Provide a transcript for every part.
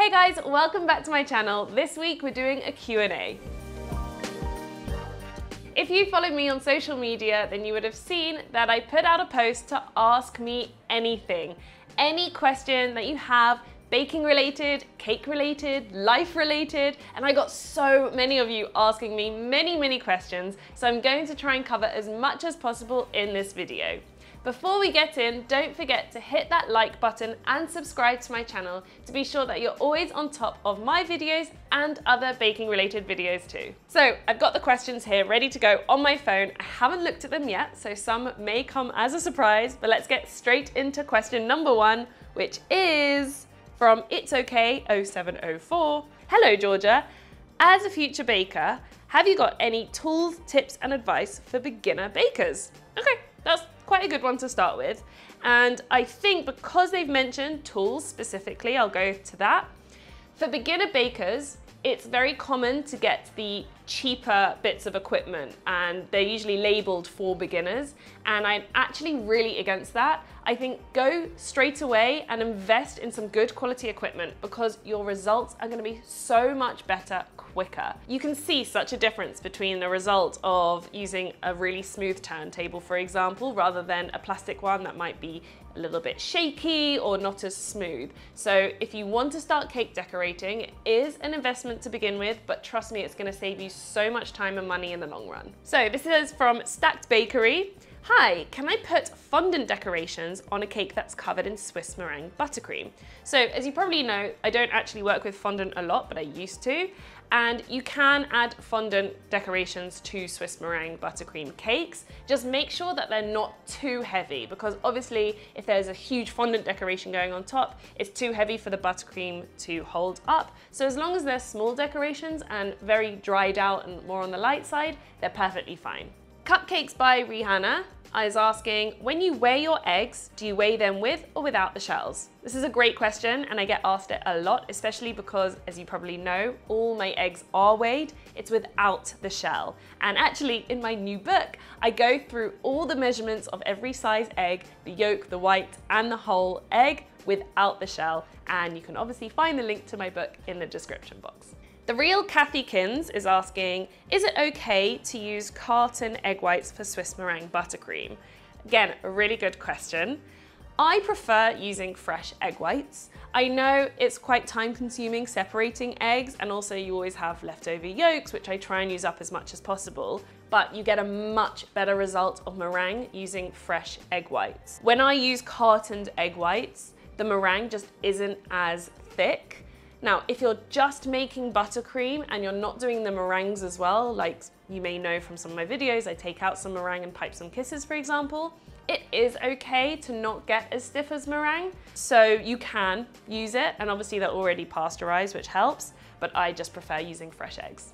Hey guys, welcome back to my channel. This week we're doing a Q&A. If you follow me on social media, then you would have seen that I put out a post to ask me anything. Any question that you have, baking related, cake related, life related, and I got so many of you asking me many questions, so I'm going to try and cover as much as possible in this video. Before we get in, don't forget to hit that like button and subscribe to my channel to be sure that you're always on top of my videos and other baking related videos too. So I've got the questions here ready to go on my phone. I haven't looked at them yet, so some may come as a surprise, but let's get straight into question number 1, which is from It's Okay 0704. Hello Georgia, as a future baker, have you got any tools, tips and advice for beginner bakers? Okay, that's quite a good one to start with. And I think because they've mentioned tools specifically, I'll go to that. For beginner bakers, it's very common to get the cheaper bits of equipment and they're usually labeled for beginners. And I'm actually really against that. I think go straight away and invest in some good quality equipment because your results are gonna be so much better quicker. You can see such a difference between the result of using a really smooth turntable, for example, rather than a plastic one that might be a little bit shaky or not as smooth. So if you want to start cake decorating, it is an investment to begin with, but trust me, it's gonna save you so much time and money in the long run. So this is from Stacked Bakery. Hi, can I put fondant decorations on a cake that's covered in Swiss meringue buttercream? So as you probably know, I don't actually work with fondant a lot, but I used to. And you can add fondant decorations to Swiss meringue buttercream cakes. Just make sure that they're not too heavy because obviously if there's a huge fondant decoration going on top, it's too heavy for the buttercream to hold up. So as long as they're small decorations and very dried out and more on the light side, they're perfectly fine. Cupcakes by Rihanna is asking, when you weigh your eggs, do you weigh them with or without the shells? This is a great question and I get asked it a lot, especially because, as you probably know, all my eggs are weighed. It's without the shell. And actually, in my new book, I go through all the measurements of every size egg, the yolk, the white, and the whole egg without the shell. And you can obviously find the link to my book in the description box. The Real Kathy Kins is asking, is it okay to use carton egg whites for Swiss meringue buttercream? Again, a really good question. I prefer using fresh egg whites. I know it's quite time consuming separating eggs and also you always have leftover yolks, which I try and use up as much as possible, but you get a much better result of meringue using fresh egg whites. When I use cartoned egg whites, the meringue just isn't as thick. Now, if you're just making buttercream and you're not doing the meringues as well, like you may know from some of my videos, I take out some meringue and pipe some kisses, for example, it is okay to not get as stiff as meringue. So you can use it, and obviously they're already pasteurized, which helps, but I just prefer using fresh eggs.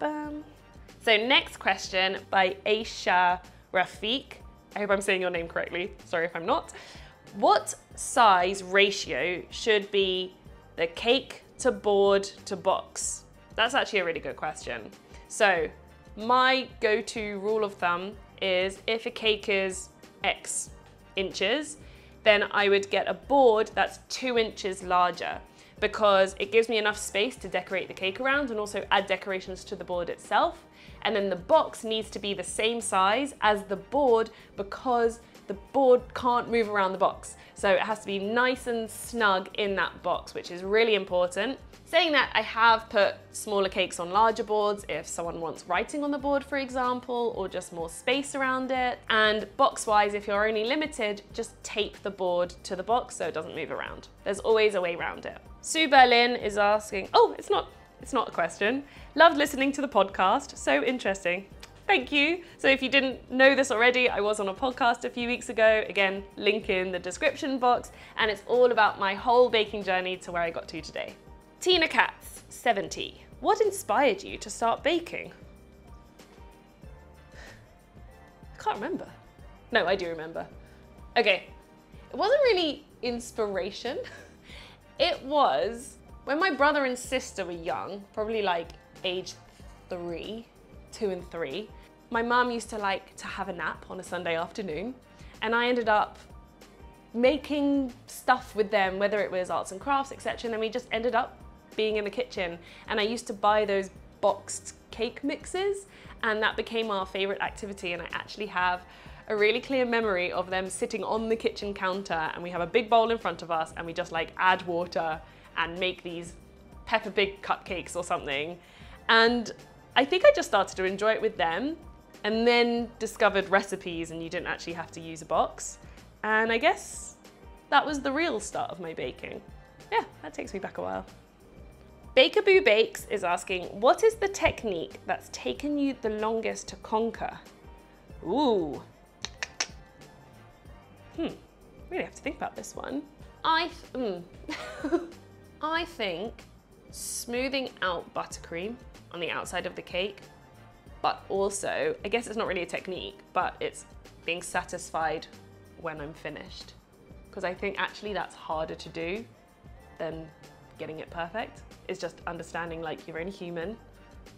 So next question by Aisha Rafiq. I hope I'm saying your name correctly. Sorry if I'm not. What size ratio should be the cake to board to box? That's actually a really good question. So my go-to rule of thumb is if a cake is X inches, then I would get a board that's 2 inches larger because it gives me enough space to decorate the cake around and also add decorations to the board itself. And then the box needs to be the same size as the board because the board can't move around the box. So it has to be nice and snug in that box, which is really important. Saying that, I have put smaller cakes on larger boards if someone wants writing on the board, for example, or just more space around it. And box-wise, if you're only limited, just tape the board to the box so it doesn't move around. There's always a way around it. Sue Berlin is asking, oh, it's not a question. Loved listening to the podcast, so interesting. Thank you. So if you didn't know this already, I was on a podcast a few weeks ago. Again, link in the description box. And it's all about my whole baking journey to where I got to today. Tina Katz, 70. What inspired you to start baking? I can't remember. No, I do remember. Okay, it wasn't really inspiration. It was when my brother and sister were young, probably like age 2 and 3. My mum used to like to have a nap on a Sunday afternoon, and I ended up making stuff with them, whether it was arts and crafts, etc. And then we just ended up being in the kitchen. And I used to buy those boxed cake mixes, and that became our favorite activity. And I actually have a really clear memory of them sitting on the kitchen counter, and we have a big bowl in front of us, and we just like add water and make these Peppa Pig cupcakes or something. And I think I just started to enjoy it with them, and then discovered recipes and you didn't actually have to use a box. And I guess that was the real start of my baking. Yeah, that takes me back a while. Bakerboo Bakes is asking, what is the technique that's taken you the longest to conquer? Ooh. Really have to think about this one. I think smoothing out buttercream on the outside of the cake, but also, I guess it's not really a technique, but it's being satisfied when I'm finished. Because I think actually that's harder to do than getting it perfect. It's just understanding like you're only human.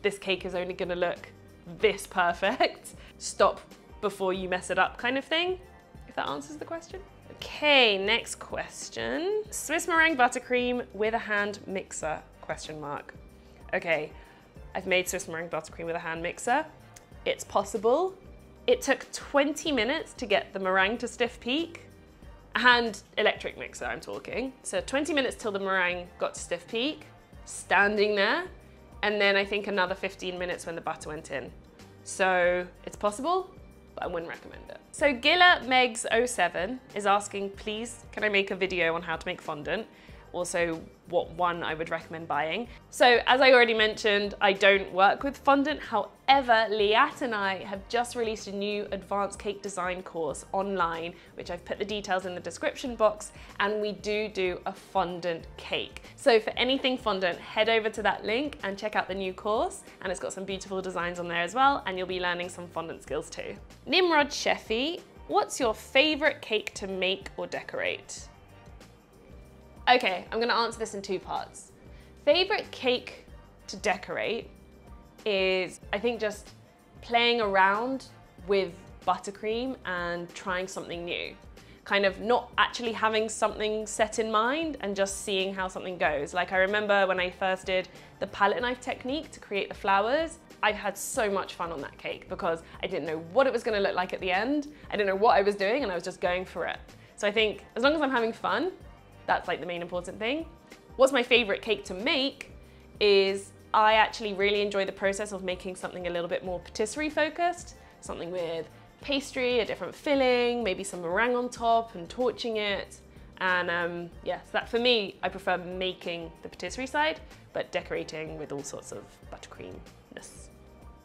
This cake is only gonna look this perfect. Stop before you mess it up kind of thing, if that answers the question. Okay, next question. Swiss meringue buttercream with a hand mixer, question mark. Okay, I've made Swiss meringue buttercream with a hand mixer. It's possible. It took 20 minutes to get the meringue to stiff peak. A hand electric mixer, I'm talking. So 20 minutes till the meringue got to stiff peak, standing there, and then I think another 15 minutes when the butter went in. So it's possible, but I wouldn't recommend it. So Gilla Megs07 is asking, please, can I make a video on how to make fondant? Also, what one I would recommend buying. So as I already mentioned, I don't work with fondant. However, Liat and I have just released a new advanced cake design course online, which I've put the details in the description box, and we do a fondant cake. So for anything fondant, head over to that link and check out the new course, and it's got some beautiful designs on there as well, and you'll be learning some fondant skills too. Nimrod Sheffy, what's your favorite cake to make or decorate? Okay, I'm gonna answer this in two parts. Favorite cake to decorate is, I think, just playing around with buttercream and trying something new. Kind of not actually having something set in mind and just seeing how something goes. Like I remember when I first did the palette knife technique to create the flowers, I had so much fun on that cake because I didn't know what it was gonna look like at the end. I didn't know what I was doing and I was just going for it. So I think as long as I'm having fun, that's like the main important thing. What's my favorite cake to make is I actually really enjoy the process of making something a little bit more patisserie focused, something with pastry, a different filling, maybe some meringue on top and torching it. And yeah, so that for me, I prefer making the patisserie side, but decorating with all sorts of buttercreamness.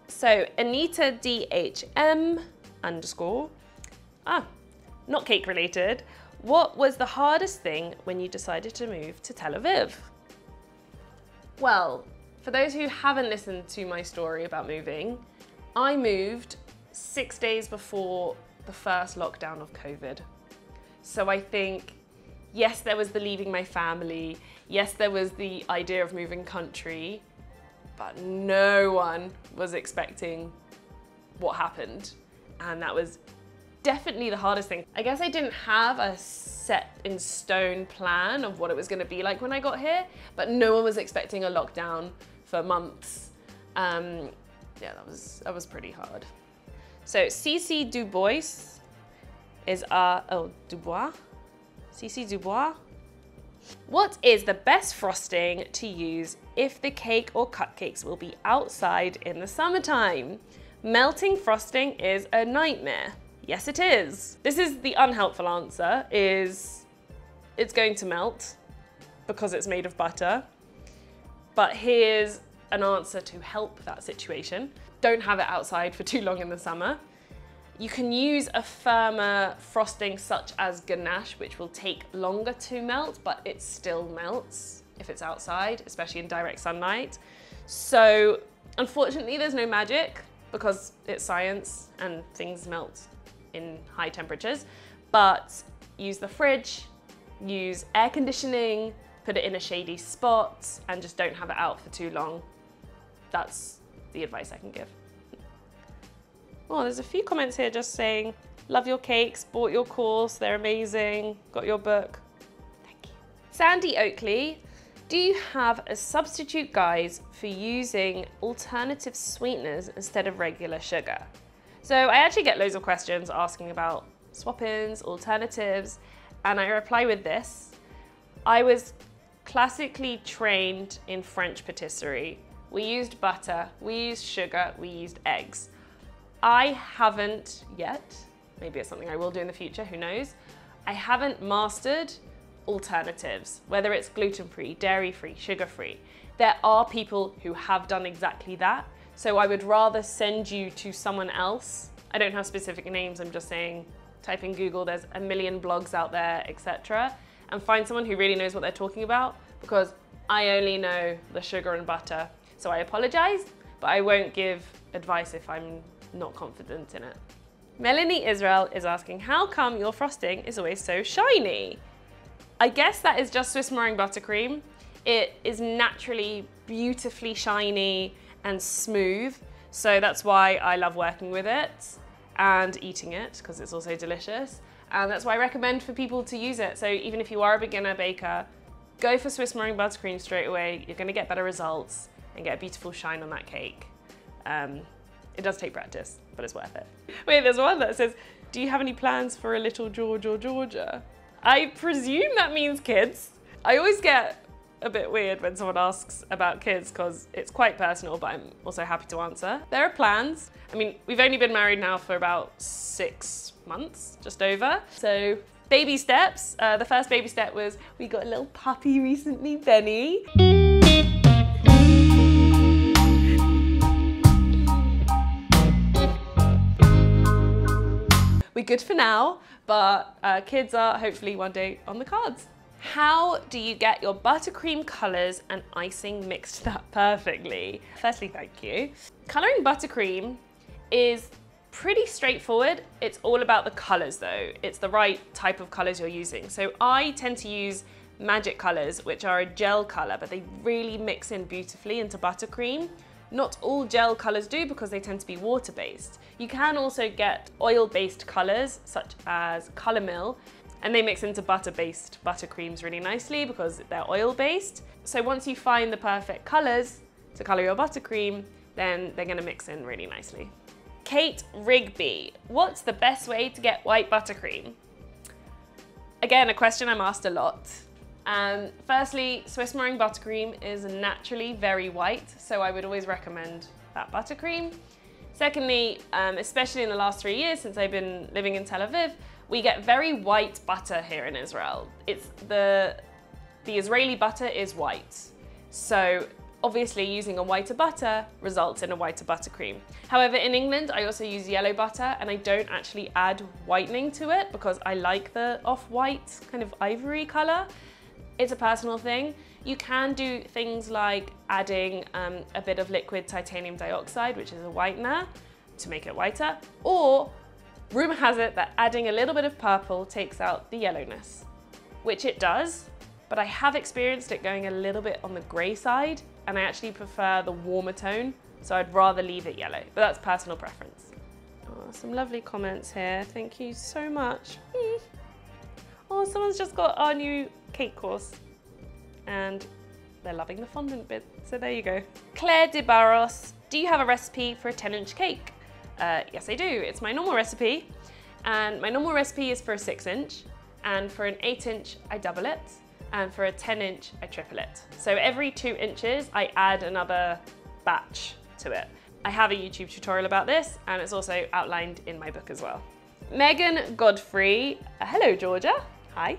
So Anita DHM _ not cake related. What was the hardest thing when you decided to move to Tel Aviv? Well, for those who haven't listened to my story about moving, I moved 6 days before the first lockdown of COVID. So I think, yes, there was the leaving my family, yes, there was the idea of moving country, but no one was expecting what happened. And that was definitely the hardest thing. I guess I didn't have a set in stone plan of what it was gonna be like when I got here, but no one was expecting a lockdown for months. Yeah, that was pretty hard. So Cici Dubois is Dubois? Cici Dubois? What is the best frosting to use if the cake or cupcakes will be outside in the summertime? Melting frosting is a nightmare. Yes, it is. This is the unhelpful answer, is it's going to melt because it's made of butter. But here's an answer to help that situation. Don't have it outside for too long in the summer. You can use a firmer frosting such as ganache, which will take longer to melt, but it still melts if it's outside, especially in direct sunlight. So unfortunately, there's no magic because it's science and things melt in high temperatures, but use the fridge, use air conditioning, put it in a shady spot, and just don't have it out for too long. That's the advice I can give. Oh, there's a few comments here just saying, Love your cakes, bought your course, they're amazing, got your book. Thank you. Sandy Oakley, do you have a substitute guide for using alternative sweeteners instead of regular sugar? So I actually get loads of questions asking about swap-ins, alternatives, and I reply with this. I was classically trained in French patisserie. We used butter, we used sugar, we used eggs. I haven't yet, maybe it's something I will do in the future, who knows. I haven't mastered alternatives, whether it's gluten-free, dairy-free, sugar-free. There are people who have done exactly that, so I would rather send you to someone else. I don't have specific names, I'm just saying, type in Google, there's a million blogs out there, etc. And find someone who really knows what they're talking about, because I only know the sugar and butter. So I apologize, but I won't give advice if I'm not confident in it. Melanie Israel is asking, how come your frosting is always so shiny? I guess that is just Swiss meringue buttercream. It is naturally beautifully shiny and smooth. So that's why I love working with it and eating it, because it's also delicious. And that's why I recommend for people to use it. So even if you are a beginner baker, go for Swiss meringue buttercream straight away. You're gonna get better results and get a beautiful shine on that cake. It does take practice, but it's worth it. Wait, there's one that says, do you have any plans for a little George or Georgia? I presume that means kids. I always get a bit weird when someone asks about kids because it's quite personal, but I'm also happy to answer. There are plans. I mean, we've only been married now for about 6 months, just over. So baby steps. The first baby step was we got a little puppy recently, Benny. We're good for now, but kids are hopefully one day on the cards. How do you get your buttercream colors and icing mixed that perfectly? Firstly, thank you. Coloring buttercream is pretty straightforward. It's all about the colors though. It's the right type of colors you're using. So I tend to use Magic colors, which are a gel color, but they really mix in beautifully into buttercream. Not all gel colors do because they tend to be water-based. You can also get oil-based colors such as Color Mill, and they mix into butter-based buttercreams really nicely because they're oil-based. So once you find the perfect colors to color your buttercream, then they're gonna mix in really nicely. Kate Rigby, what's the best way to get white buttercream? Again, a question I'm asked a lot. Firstly, Swiss meringue buttercream is naturally very white, so I would always recommend that buttercream. Secondly, especially in the last 3 years since I've been living in Tel Aviv, we get very white butter here in Israel. It's the Israeli butter is white. So obviously using a whiter butter results in a whiter buttercream. However, in England, I also use yellow butter and I don't actually add whitening to it because I like the off-white kind of ivory color. It's a personal thing. You can do things like adding a bit of liquid titanium dioxide, which is a whitener, to make it whiter, or rumor has it that adding a little bit of purple takes out the yellowness, which it does, but I have experienced it going a little bit on the gray side, and I actually prefer the warmer tone, so I'd rather leave it yellow, but that's personal preference. Oh, some lovely comments here. Thank you so much. Oh, someone's just got our new cake course and they're loving the fondant bit, so there you go. Claire de Barros, do you have a recipe for a 10-inch cake? Yes, I do. It's my normal recipe, and my normal recipe is for a 6-inch, and for an 8-inch, I double it, and for a 10-inch, I triple it. So every 2 inches, I add another batch to it. I have a YouTube tutorial about this, and it's also outlined in my book as well. Megan Godfrey, hello Georgia, hi.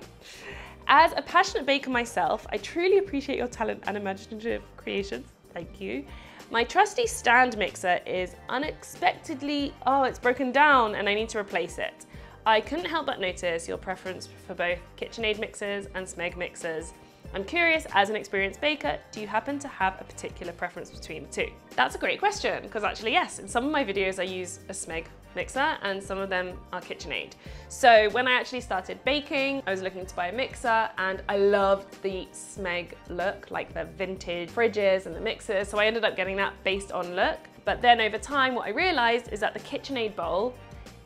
As a passionate baker myself, I truly appreciate your talent and imaginative creations, thank you. My trusty stand mixer is unexpectedly, it's broken down and I need to replace it. I couldn't help but notice your preference for both KitchenAid mixers and Smeg mixers. I'm curious, as an experienced baker, do you happen to have a particular preference between the two? That's a great question, because actually yes, in some of my videos I use a Smeg mixer and some of them are KitchenAid. So when I actually started baking, I was looking to buy a mixer and I loved the Smeg look, like the vintage fridges and the mixers, so I ended up getting that based on look. But then over time, what I realized is that the KitchenAid bowl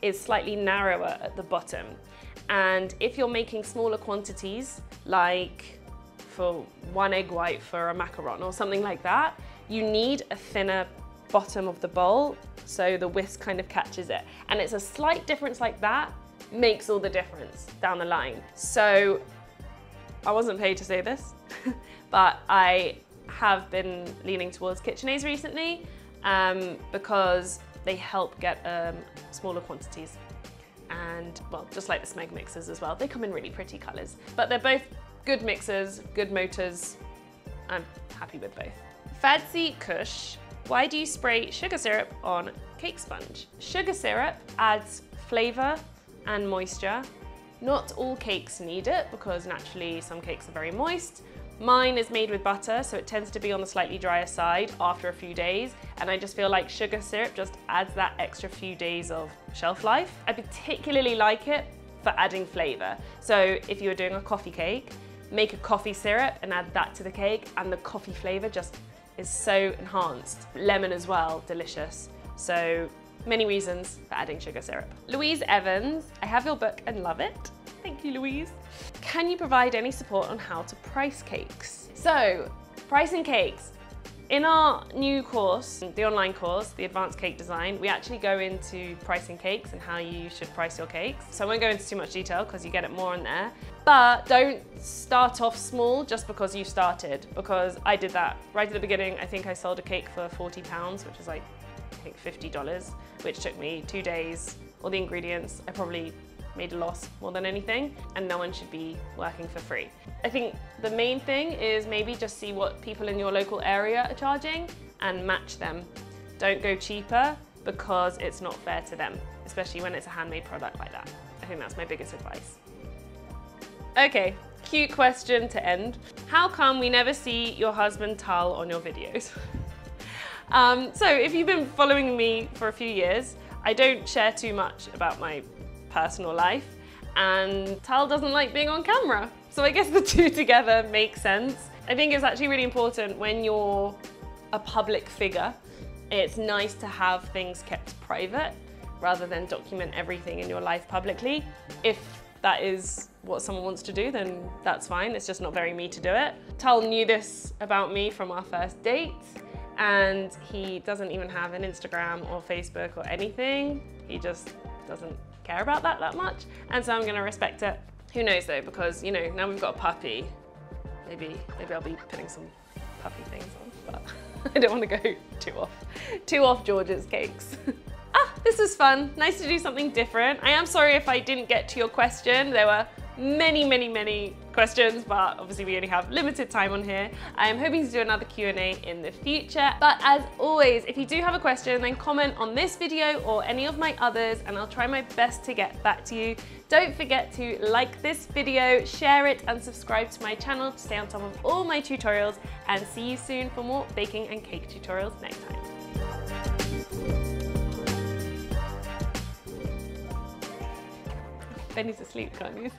is slightly narrower at the bottom. And if you're making smaller quantities, like for 1 egg white for a macaron or something like that, you need a thinner bottom of the bowl so the whisk kind of catches it. And it's a slight difference like that makes all the difference down the line. So I wasn't paid to say this, but I have been leaning towards KitchenAid recently because they help get smaller quantities. And well, just like the Smeg mixers as well, they come in really pretty colors. But they're both good mixers, good motors. I'm happy with both. Fadzi Kush, why do you spray sugar syrup on cake sponge? Sugar syrup adds flavor and moisture. Not all cakes need it because naturally some cakes are very moist. Mine is made with butter, so it tends to be on the slightly drier side after a few days. And I just feel like sugar syrup just adds that extra few days of shelf life. I particularly like it for adding flavor. So if you were doing a coffee cake, make a coffee syrup and add that to the cake, and the coffee flavor just is so enhanced. Lemon as well, delicious. So many reasons for adding sugar syrup. Louise Evans, I have your book and love it. Thank you, Louise. Can you provide any support on how to price cakes? So, pricing cakes. In our new course, the online course, the Advanced Cake Design, we actually go into pricing cakes and how you should price your cakes. So I won't go into too much detail because you get it more in there. But don't start off small just because you started, because I did that right at the beginning. I think I sold a cake for £40, which is like, I think $50, which took me 2 days. All the ingredients, I probably made a loss more than anything, and no one should be working for free. I think the main thing is maybe just see what people in your local area are charging and match them. Don't go cheaper because it's not fair to them, especially when it's a handmade product like that. I think that's my biggest advice. Okay, cute question to end. How come we never see your husband Tal on your videos? So if you've been following me for a few years, I don't share too much about my personal life, and Tal doesn't like being on camera. So I guess the two together make sense. I think it's actually really important when you're a public figure, it's nice to have things kept private rather than document everything in your life publicly. If that is what someone wants to do, then that's fine. It's just not very me to do it. Tal knew this about me from our first date, and he doesn't even have an Instagram or Facebook or anything. He just doesn't care about that much, and so I'm gonna respect it. Who knows though, because you know, now we've got a puppy, maybe I'll be putting some puppy things on, but I don't want to go too off George's cakes. This was fun. Nice to do something different. I am sorry if I didn't get to your question. There were many questions, but obviously we only have limited time on here. I am hoping to do another Q&A in the future. But as always, if you do have a question, then comment on this video or any of my others, and I'll try my best to get back to you. Don't forget to like this video, share it, and subscribe to my channel to stay on top of all my tutorials, and see you soon for more baking and cake tutorials next time. Benny's asleep, can't you?